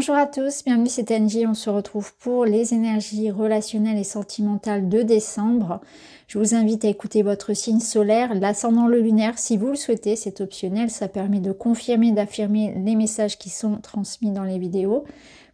Bonjour à tous, bienvenue, c'est Angie. On se retrouve pour les énergies relationnelles et sentimentales de décembre. Je vous invite à écouter votre signe solaire, l'ascendant, le lunaire, si vous le souhaitez, c'est optionnel. Ça permet de confirmer, d'affirmer les messages qui sont transmis dans les vidéos.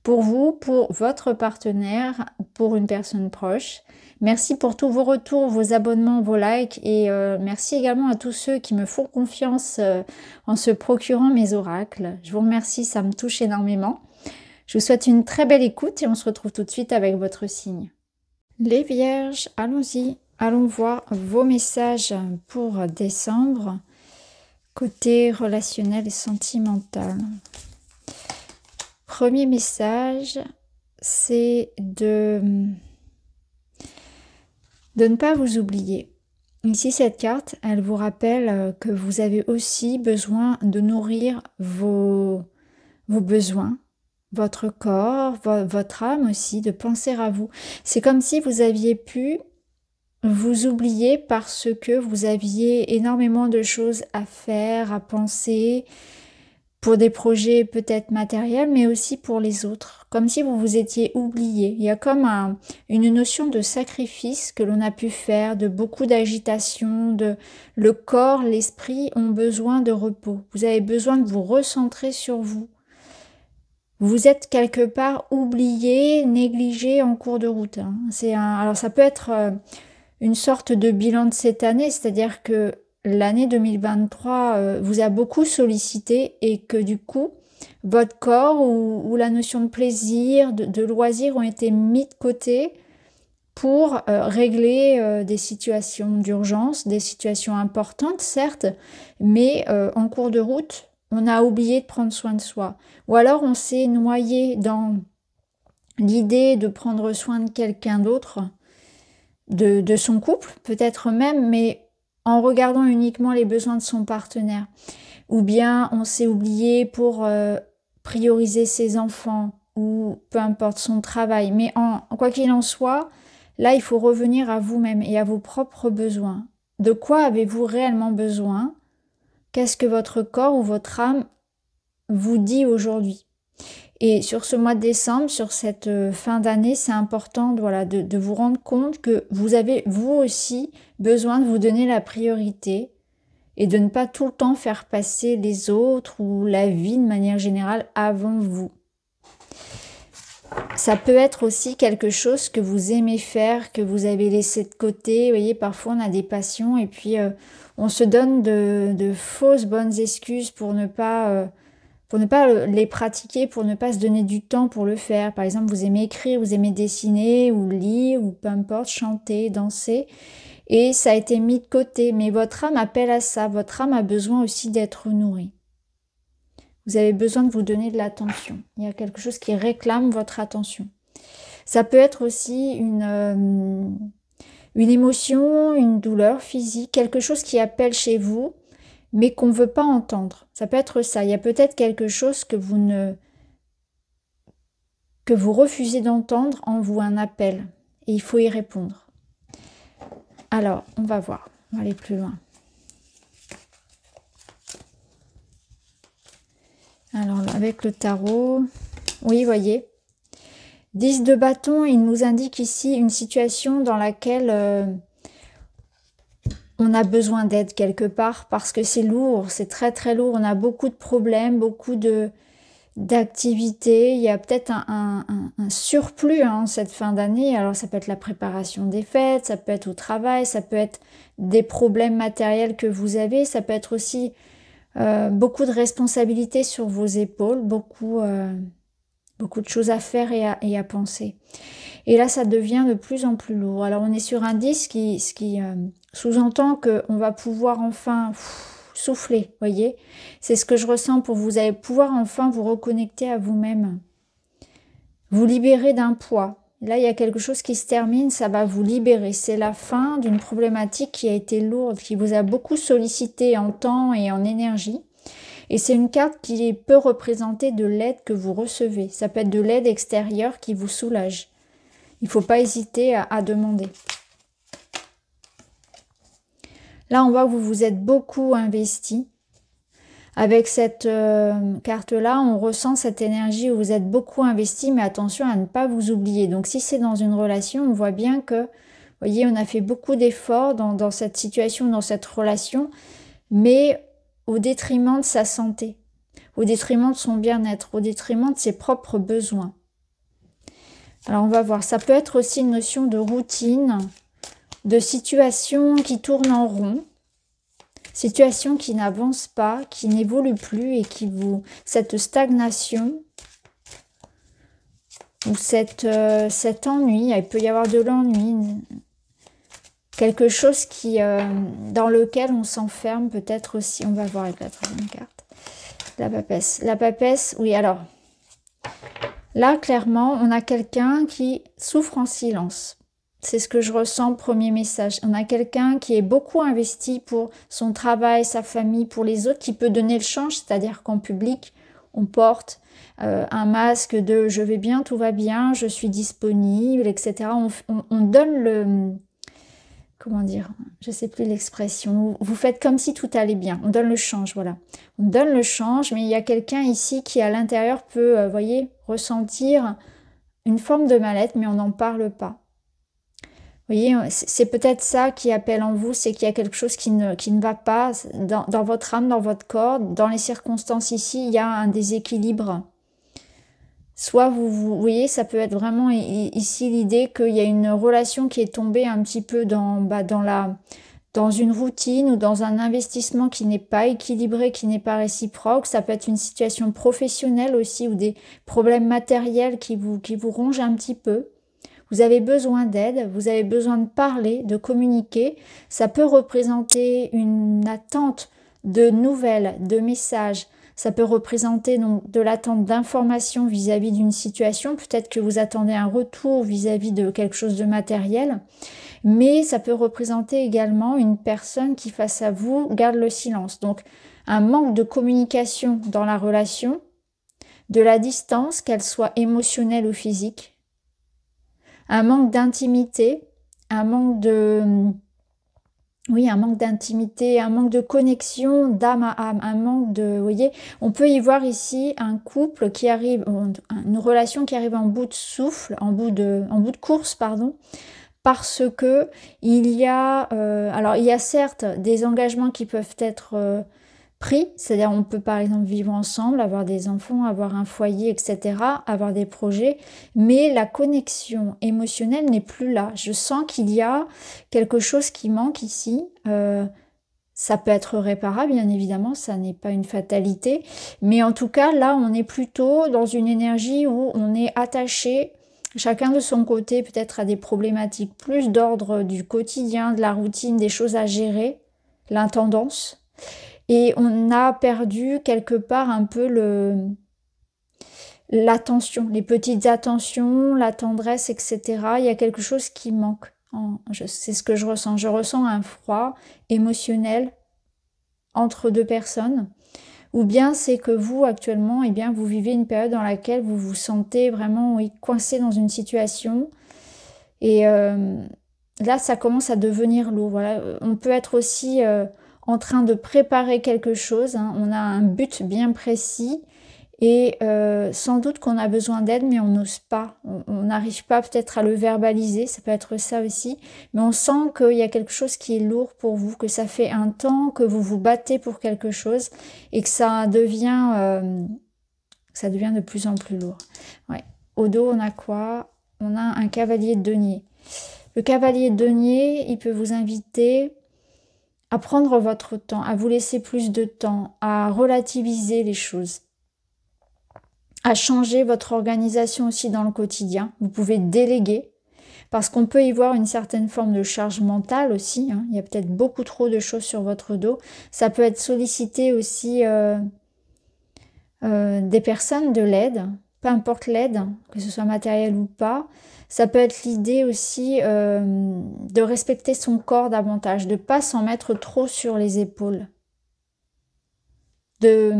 Pour vous, pour votre partenaire, pour une personne proche. Merci pour tous vos retours, vos abonnements, vos likes et merci également à tous ceux qui me font confiance en se procurant mes oracles. Je vous remercie, ça me touche énormément. Je vous souhaite une très belle écoute et on se retrouve tout de suite avec votre signe. Les Vierges, allons-y, allons voir vos messages pour décembre, côté relationnel et sentimental. Premier message, c'est de ne pas vous oublier. Ici, cette carte, elle vous rappelle que vous avez aussi besoin de nourrir vos besoins, votre corps, votre âme aussi, de penser à vous. C'est comme si vous aviez pu vous oublier parce que vous aviez énormément de choses à faire, à penser, pour des projets peut-être matériels, mais aussi pour les autres. Comme si vous vous étiez oublié. Il y a comme une notion de sacrifice que l'on a pu faire, de beaucoup d'agitation, le corps, l'esprit ont besoin de repos. Vous avez besoin de vous recentrer sur vous. Vous êtes quelque part oublié, négligé en cours de route. Alors ça peut être une sorte de bilan de cette année, c'est-à-dire que l'année 2023 vous a beaucoup sollicité et que du coup, votre corps ou la notion de plaisir, de loisir ont été mis de côté pour régler des situations d'urgence, des situations importantes certes, mais en cours de route, on a oublié de prendre soin de soi. Ou alors on s'est noyé dans l'idée de prendre soin de quelqu'un d'autre, de son couple, peut-être même, mais en regardant uniquement les besoins de son partenaire. Ou bien on s'est oublié pour prioriser ses enfants, ou peu importe son travail. Mais quoi qu'il en soit, là il faut revenir à vous-même et à vos propres besoins. De quoi avez-vous réellement besoin ? Qu'est-ce que votre corps ou votre âme vous dit aujourd'hui ? Et sur ce mois de décembre, sur cette fin d'année, c'est important de vous rendre compte que vous avez vous aussi besoin de vous donner la priorité et de ne pas tout le temps faire passer les autres ou la vie de manière générale avant vous. Ça peut être aussi quelque chose que vous aimez faire, que vous avez laissé de côté. Vous voyez, parfois on a des passions et puis on se donne de fausses bonnes excuses pour ne pas les pratiquer, pour ne pas se donner du temps pour le faire. Par exemple, vous aimez écrire, vous aimez dessiner ou lire ou peu importe, chanter, danser. Et ça a été mis de côté. Mais votre âme appelle à ça. Votre âme a besoin aussi d'être nourrie. Vous avez besoin de vous donner de l'attention. Il y a quelque chose qui réclame votre attention. Ça peut être aussi une émotion, une douleur physique, quelque chose qui appelle chez vous, mais qu'on ne veut pas entendre. Ça peut être ça. Il y a peut-être quelque chose que vous refusez d'entendre en vous, un appel. Et il faut y répondre. Alors, on va voir. On va aller plus loin. Alors, avec le tarot, oui, voyez. 10 de bâton, il nous indique ici une situation dans laquelle on a besoin d'aide quelque part parce que c'est lourd, c'est très très lourd. On a beaucoup de problèmes, beaucoup d'activités. Il y a peut-être un surplus cette fin d'année. Alors ça peut être la préparation des fêtes, ça peut être au travail, ça peut être des problèmes matériels que vous avez, ça peut être aussi beaucoup de responsabilités sur vos épaules, beaucoup de choses à faire et à penser. Et là, ça devient de plus en plus lourd. Alors, on est sur un 10 qui sous-entend qu'on va pouvoir enfin souffler, voyez. C'est ce que je ressens pour vous. Vous allez pouvoir enfin vous reconnecter à vous-même. Vous libérer d'un poids. Là, il y a quelque chose qui se termine, ça va vous libérer. C'est la fin d'une problématique qui a été lourde, qui vous a beaucoup sollicité en temps et en énergie. Et c'est une carte qui peut représenter de l'aide que vous recevez. Ça peut être de l'aide extérieure qui vous soulage. Il ne faut pas hésiter à demander. Là, on voit que vous vous êtes beaucoup investi. Avec cette carte-là, on ressent cette énergie où vous êtes beaucoup investi, mais attention à ne pas vous oublier. Donc si c'est dans une relation, on voit bien que, vous voyez, on a fait beaucoup d'efforts dans cette situation, dans cette relation, mais au détriment de sa santé, au détriment de son bien-être, au détriment de ses propres besoins. Alors on va voir, ça peut être aussi une notion de routine, de situation qui tourne en rond, situation qui n'avance pas, qui n'évolue plus et qui vous... cette stagnation ou cet ennui, il peut y avoir de l'ennui, quelque chose qui dans lequel on s'enferme peut-être aussi. On va voir avec la troisième carte. La papesse. La papesse, oui, alors... Là, clairement, on a quelqu'un qui souffre en silence. C'est ce que je ressens, premier message. On a quelqu'un qui est beaucoup investi pour son travail, sa famille, pour les autres, qui peut donner le change, c'est-à-dire qu'en public, on porte un masque de « je vais bien, tout va bien, je suis disponible », etc. On donne le... Comment dire? Je ne sais plus l'expression. Vous faites comme si tout allait bien. On donne le change, voilà. On donne le change, mais il y a quelqu'un ici qui, à l'intérieur, peut, vous voyez, ressentir une forme de mal-être, mais on n'en parle pas. Vous voyez, c'est peut-être ça qui appelle en vous, c'est qu'il y a quelque chose qui ne va pas dans votre âme, dans votre corps, dans les circonstances ici, il y a un déséquilibre. Soit vous voyez, ça peut être vraiment ici l'idée qu'il y a une relation qui est tombée un petit peu dans une routine ou dans un investissement qui n'est pas équilibré, qui n'est pas réciproque. Ça peut être une situation professionnelle aussi ou des problèmes matériels qui vous rongent un petit peu. Vous avez besoin d'aide, vous avez besoin de parler, de communiquer. Ça peut représenter une attente de nouvelles, de messages. Ça peut représenter donc de l'attente d'informations vis-à-vis d'une situation. Peut-être que vous attendez un retour vis-à-vis de quelque chose de matériel. Mais ça peut représenter également une personne qui, face à vous, garde le silence. Donc, un manque de communication dans la relation, de la distance, qu'elle soit émotionnelle ou physique. Un manque d'intimité, un manque de... Oui, un manque d'intimité, un manque de connexion d'âme à âme, un manque de... Vous voyez, on peut y voir ici un couple qui arrive, une relation qui arrive en bout de souffle, en bout de course, pardon, parce que il y a... alors, il y a certes des engagements qui peuvent être pris, c'est-à-dire on peut par exemple vivre ensemble, avoir des enfants, avoir un foyer, etc., avoir des projets, mais la connexion émotionnelle n'est plus là. Je sens qu'il y a quelque chose qui manque ici. Ça peut être réparable, bien évidemment, ça n'est pas une fatalité, mais en tout cas, là, on est plutôt dans une énergie où on est attaché, chacun de son côté, peut-être à des problématiques plus d'ordre du quotidien, de la routine, des choses à gérer, l'intendance. Et on a perdu quelque part un peu l'attention, les petites attentions, la tendresse, etc. Il y a quelque chose qui manque. C'est ce que je ressens. Je ressens un froid émotionnel entre deux personnes. Ou bien c'est que vous, actuellement, eh bien, vous vivez une période dans laquelle vous vous sentez vraiment coincé dans une situation. Et là, ça commence à devenir lourd. Voilà. On peut être aussi... en train de préparer quelque chose, hein. On a un but bien précis et sans doute qu'on a besoin d'aide, mais on n'ose pas, on n'arrive pas peut-être à le verbaliser, ça peut être ça aussi, mais on sent qu'il y a quelque chose qui est lourd pour vous, que ça fait un temps que vous vous battez pour quelque chose et que ça devient de plus en plus lourd. Ouais. Au dos, on a quoi? On a un cavalier de denier. Le cavalier de denier, il peut vous inviter à prendre votre temps, à vous laisser plus de temps, à relativiser les choses, à changer votre organisation aussi dans le quotidien. Vous pouvez déléguer, parce qu'on peut y voir une certaine forme de charge mentale aussi, hein. Il y a peut-être beaucoup trop de choses sur votre dos. Ça peut être solliciter aussi des personnes, de l'aide, peu importe l'aide, que ce soit matérielle ou pas. Ça peut être l'idée aussi de respecter son corps davantage, de ne pas s'en mettre trop sur les épaules. De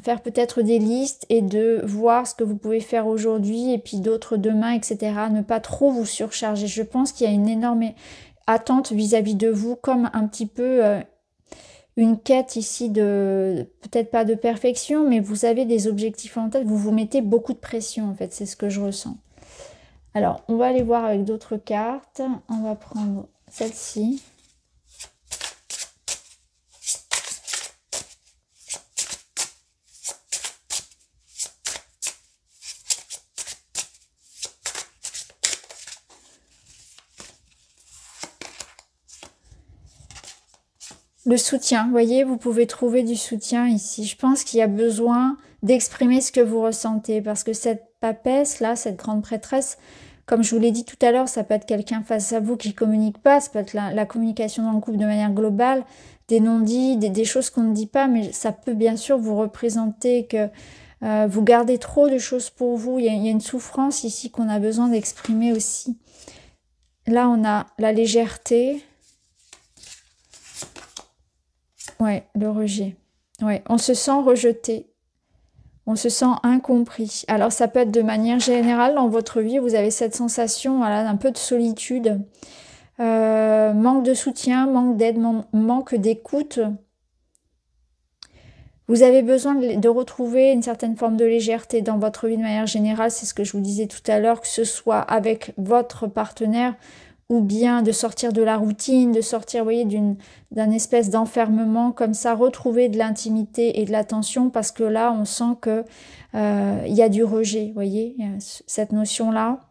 faire peut-être des listes et de voir ce que vous pouvez faire aujourd'hui et puis d'autres demain, etc. Ne pas trop vous surcharger. Je pense qu'il y a une énorme attente vis-à-vis de vous, comme un petit peu une quête ici de, peut-être pas de perfection, mais vous avez des objectifs en tête, vous vous mettez beaucoup de pression en fait, c'est ce que je ressens. Alors, on va aller voir avec d'autres cartes. On va prendre celle-ci. Le soutien, vous voyez, vous pouvez trouver du soutien ici. Je pense qu'il y a besoin d'exprimer ce que vous ressentez parce que cette papesse là, cette grande prêtresse, comme je vous l'ai dit tout à l'heure, ça peut être quelqu'un face à vous qui communique pas, ça peut être la communication dans le couple de manière globale, des non-dits, des choses qu'on ne dit pas, mais ça peut bien sûr vous représenter que vous gardez trop de choses pour vous. Il y a une souffrance ici qu'on a besoin d'exprimer aussi. Là, on a la légèreté. Ouais, le rejet. Ouais, on se sent rejeté. On se sent incompris. Alors, ça peut être de manière générale dans votre vie, vous avez cette sensation, voilà, d'un peu de solitude, manque de soutien, manque d'aide, manque d'écoute. Vous avez besoin de retrouver une certaine forme de légèreté dans votre vie de manière générale. C'est ce que je vous disais tout à l'heure, que ce soit avec votre partenaire ou bien de sortir de la routine, de sortir, vous voyez, d'un espèce d'enfermement comme ça, retrouver de l'intimité et de l'attention parce que là, on sent que il y a du rejet, vous voyez, cette notion-là.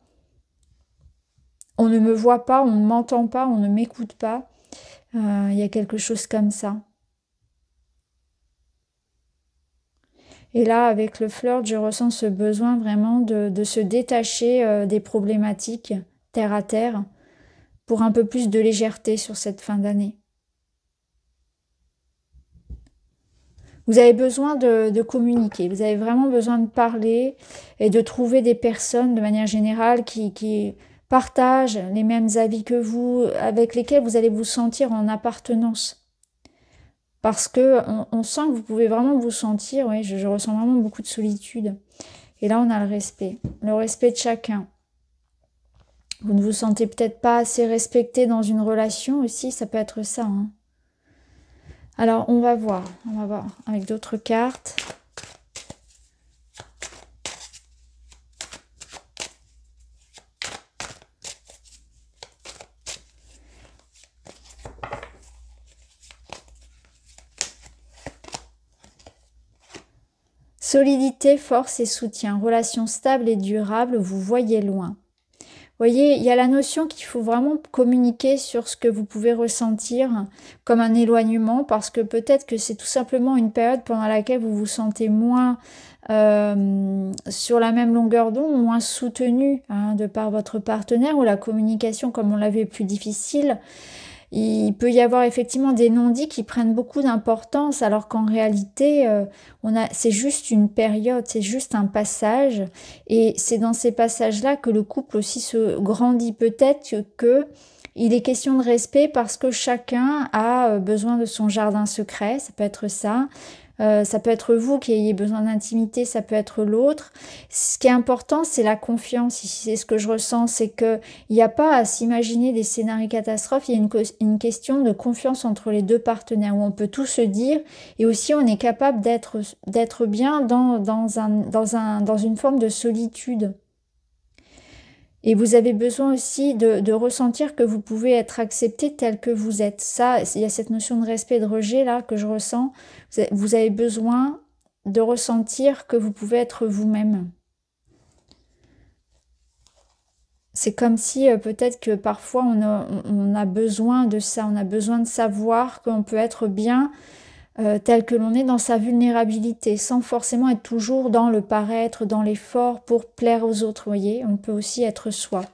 On ne me voit pas, on ne m'entend pas, on ne m'écoute pas. Il y a quelque chose comme ça. Et là, avec le flirt, je ressens ce besoin vraiment de se détacher des problématiques terre à terre pour un peu plus de légèreté sur cette fin d'année. Vous avez besoin de communiquer, vous avez vraiment besoin de parler et de trouver des personnes de manière générale qui partagent les mêmes avis que vous, avec lesquels vous allez vous sentir en appartenance. Parce que on sent que vous pouvez vraiment vous sentir, oui, je ressens vraiment beaucoup de solitude. Et là, on a le respect de chacun. Vous ne vous sentez peut-être pas assez respecté dans une relation aussi, ça peut être ça. Hein. Alors, on va voir avec d'autres cartes. Solidité, force et soutien, relation stable et durable, vous voyez loin. Vous voyez, il y a la notion qu'il faut vraiment communiquer sur ce que vous pouvez ressentir comme un éloignement parce que peut-être que c'est tout simplement une période pendant laquelle vous vous sentez moins sur la même longueur d'onde, moins soutenu hein, de par votre partenaire ou la communication comme on l'avait plus difficile. Il peut y avoir effectivement des non-dits qui prennent beaucoup d'importance alors qu'en réalité, c'est juste une période, c'est juste un passage. Et c'est dans ces passages-là que le couple aussi se grandit. Peut-être que il est question de respect parce que chacun a besoin de son jardin secret, ça peut être ça. Ça peut être vous qui ayez besoin d'intimité, ça peut être l'autre. Ce qui est important, c'est la confiance. Ici, c'est ce que je ressens, c'est que il n'y a pas à s'imaginer des scénarios catastrophes. Il y a une question de confiance entre les deux partenaires où on peut tout se dire et aussi on est capable d'être bien dans une forme de solitude. Et vous avez besoin aussi de ressentir que vous pouvez être accepté tel que vous êtes. Ça, il y a cette notion de respect et de rejet là que je ressens. Vous avez besoin de ressentir que vous pouvez être vous-même. C'est comme si peut-être que parfois on a besoin de ça, on a besoin de savoir qu'on peut être bien tel que l'on est dans sa vulnérabilité, sans forcément être toujours dans le paraître, dans l'effort pour plaire aux autres, vous voyez, on peut aussi être soi.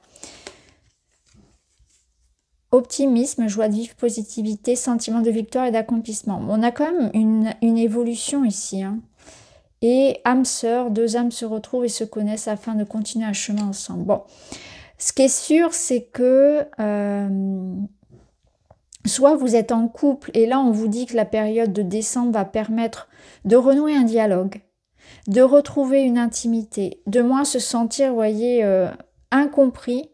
Optimisme, joie de vivre, positivité, sentiment de victoire et d'accomplissement. On a quand même une évolution ici. Hein. Et âme sœur, deux âmes se retrouvent et se connaissent afin de continuer un chemin ensemble. Bon, ce qui est sûr, c'est que soit vous êtes en couple et là on vous dit que la période de décembre va permettre de renouer un dialogue, de retrouver une intimité, de moins se sentir, vous voyez, incompris,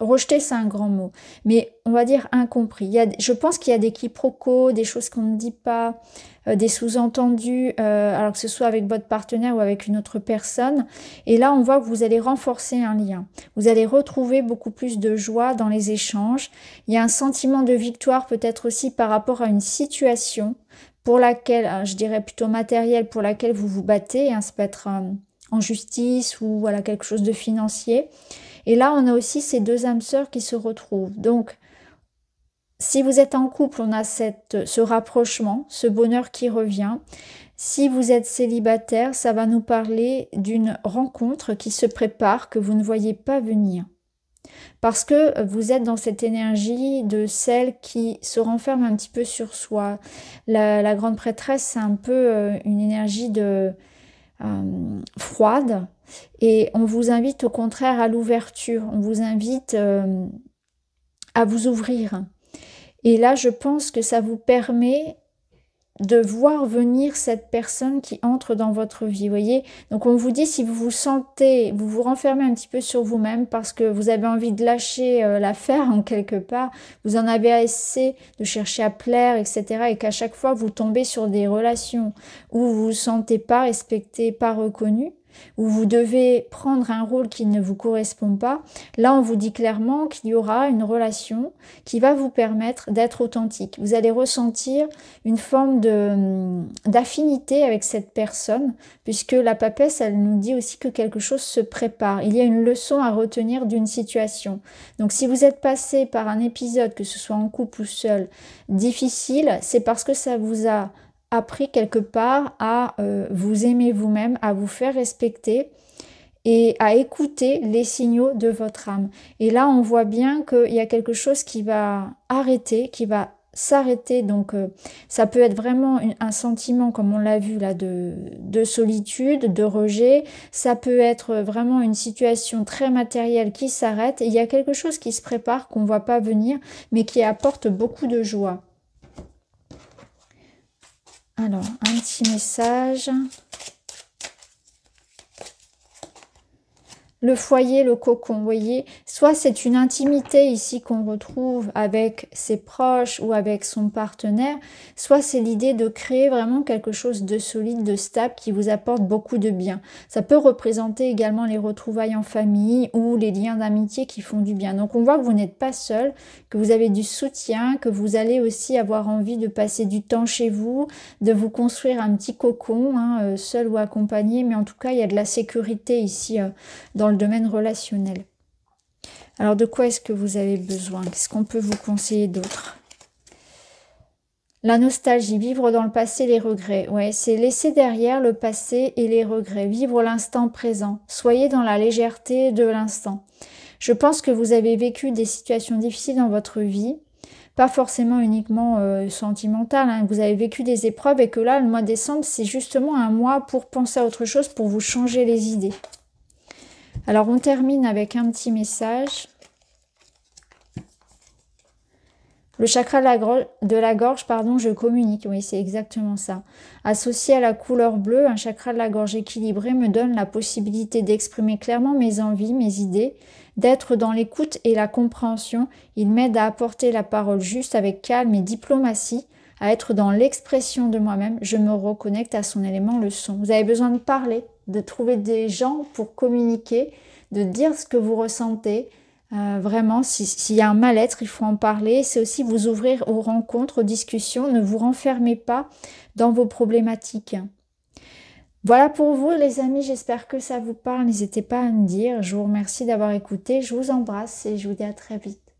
rejeter, c'est un grand mot, mais on va dire incompris. Je pense qu'il y a des quiproquos, des choses qu'on ne dit pas, des sous-entendus, alors que ce soit avec votre partenaire ou avec une autre personne. Et là, on voit que vous allez renforcer un lien. Vous allez retrouver beaucoup plus de joie dans les échanges. Il y a un sentiment de victoire peut-être aussi par rapport à une situation pour laquelle, je dirais plutôt matérielle, pour laquelle vous vous battez. Ça peut être en justice ou voilà, quelque chose de financier. Et là, on a aussi ces deux âmes sœurs qui se retrouvent. Donc, si vous êtes en couple, on a ce rapprochement, ce bonheur qui revient. Si vous êtes célibataire, ça va nous parler d'une rencontre qui se prépare, que vous ne voyez pas venir. Parce que vous êtes dans cette énergie de celle qui se renferme un petit peu sur soi. La grande prêtresse, c'est un peu une énergie froide. Et on vous invite au contraire à l'ouverture. On vous invite à vous ouvrir. Et là, je pense que ça vous permet de voir venir cette personne qui entre dans votre vie, vous voyez. Donc on vous dit, si vous vous sentez, vous vous renfermez un petit peu sur vous-même parce que vous avez envie de lâcher l'affaire en quelque part, vous en avez assez de chercher à plaire, etc. Et qu'à chaque fois vous tombez sur des relations où vous vous sentez pas respecté, pas reconnu, où vous devez prendre un rôle qui ne vous correspond pas, là on vous dit clairement qu'il y aura une relation qui va vous permettre d'être authentique. Vous allez ressentir une forme d'affinité avec cette personne, puisque la papesse, elle nous dit aussi que quelque chose se prépare. Il y a une leçon à retenir d'une situation. Donc si vous êtes passé par un épisode, que ce soit en couple ou seul, difficile, c'est parce que ça vous a appris quelque part à vous aimer vous-même, à vous faire respecter et à écouter les signaux de votre âme. Et là, on voit bien qu'il y a quelque chose qui va arrêter, qui va s'arrêter. Donc, ça peut être vraiment un sentiment, comme on l'a vu là, de solitude, de rejet. Ça peut être vraiment une situation très matérielle qui s'arrête. Et il y a quelque chose qui se prépare, qu'on ne voit pas venir, mais qui apporte beaucoup de joie. Alors, un petit message. Le foyer, le cocon, vous voyez, soit c'est une intimité ici qu'on retrouve avec ses proches ou avec son partenaire, soit c'est l'idée de créer vraiment quelque chose de solide, de stable, qui vous apporte beaucoup de bien. Ça peut représenter également les retrouvailles en famille ou les liens d'amitié qui font du bien. Donc on voit que vous n'êtes pas seul, que vous avez du soutien, que vous allez aussi avoir envie de passer du temps chez vous, de vous construire un petit cocon, seul ou accompagné, mais en tout cas il y a de la sécurité ici dans le domaine relationnel. Alors de quoi est-ce que vous avez besoin? Qu'est-ce qu'on peut vous conseiller d'autre? La nostalgie, vivre dans le passé, les regrets. Ouais, c'est laisser derrière le passé et les regrets. Vivre l'instant présent. Soyez dans la légèreté de l'instant. Je pense que vous avez vécu des situations difficiles dans votre vie. Pas forcément uniquement sentimentales. Vous avez vécu des épreuves et que là, le mois de décembre, c'est justement un mois pour penser à autre chose, pour vous changer les idées. Alors, on termine avec un petit message. Le chakra de la gorge, pardon, je communique. Oui, c'est exactement ça. Associé à la couleur bleue, un chakra de la gorge équilibré me donne la possibilité d'exprimer clairement mes envies, mes idées, d'être dans l'écoute et la compréhension. Il m'aide à apporter la parole juste avec calme et diplomatie, à être dans l'expression de moi-même. Je me reconnecte à son élément, le son. Vous avez besoin de parler, de trouver des gens pour communiquer, de dire ce que vous ressentez. Vraiment, s'il y a un mal-être, il faut en parler. C'est aussi vous ouvrir aux rencontres, aux discussions. Ne vous renfermez pas dans vos problématiques. Voilà pour vous les amis, j'espère que ça vous parle. N'hésitez pas à me dire. Je vous remercie d'avoir écouté. Je vous embrasse et je vous dis à très vite.